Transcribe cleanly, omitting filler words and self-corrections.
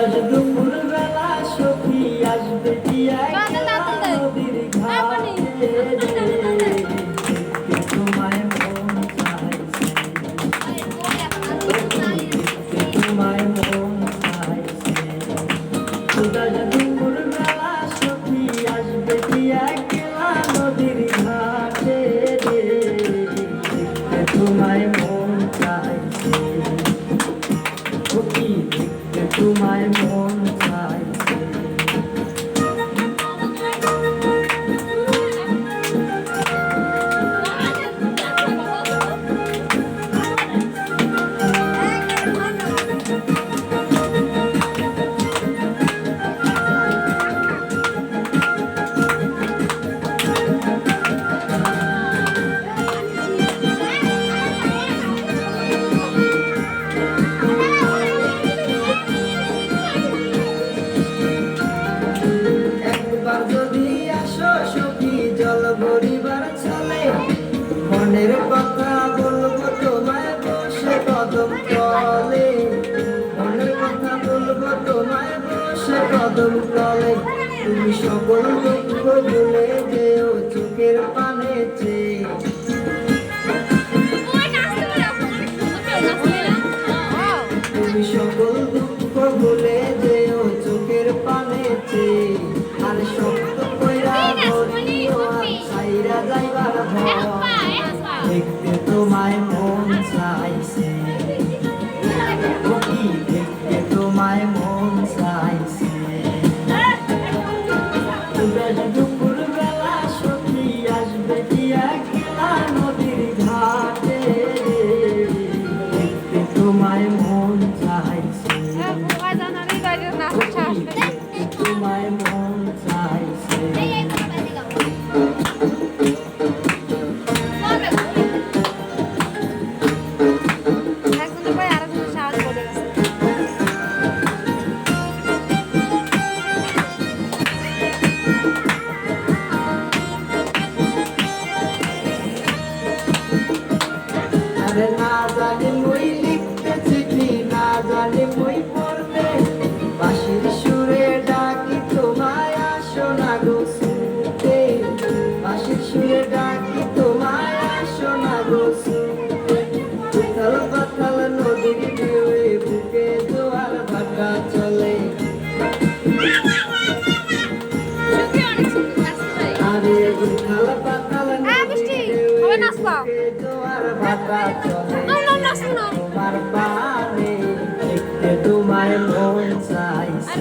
আজ দুপুর বেলা সখী আসবে কি একলা নদীর ঘাটে তোমায় মন চাইছে তোমায় মন চাইছে আজ দুপুর বেলা সখী আসবে কি একলা নদীর ঘাটে তোমায় মন চাইছে সখী তোমায় মন চাইছে একবার যদি আসো সখী জল ভরিবার চলে মনের কথা বলবো তোমায় বসে কদম তলে মনের কথা বলবো তোমায় বসে কদম তলে তুমি সকল দুঃখ ভুলে যেও চোখের পানে চেয়ে তুমি সকল দুঃখ ভুলে যেও চোখের পানে চেয়ে আর শক্ত কইরা ধরিও আর ছাইরা যাইবার ভয় দেখতে তোমায় মন চাইছে সখী দেখতে তোমায় মন চাইছে আজ দুপুর বেলা সখী আসবে কি একলা নদীর ঘাটে দেখতে তোমায় মন চাইছে দেখতে তোমায় মন চাইছে আরে না জানি মই লিখতে চিঠি না জানি মই পড়তে বাঁশির সুরে ডাকি তোমায় আসো না গো শুনতে বাঁশির সুরে ডাকি তোমায় আসো না গো শুনতে উথাল পাথাল নদীর ঢেউয়ে বুকে জোয়ার ভাটা চলে আরে উথাল পাথাল নদীর ঢেউয়ে বুকে জোয়ার ভাটা চলে তোমার পানে দেখতে তোমায় মন চাইছে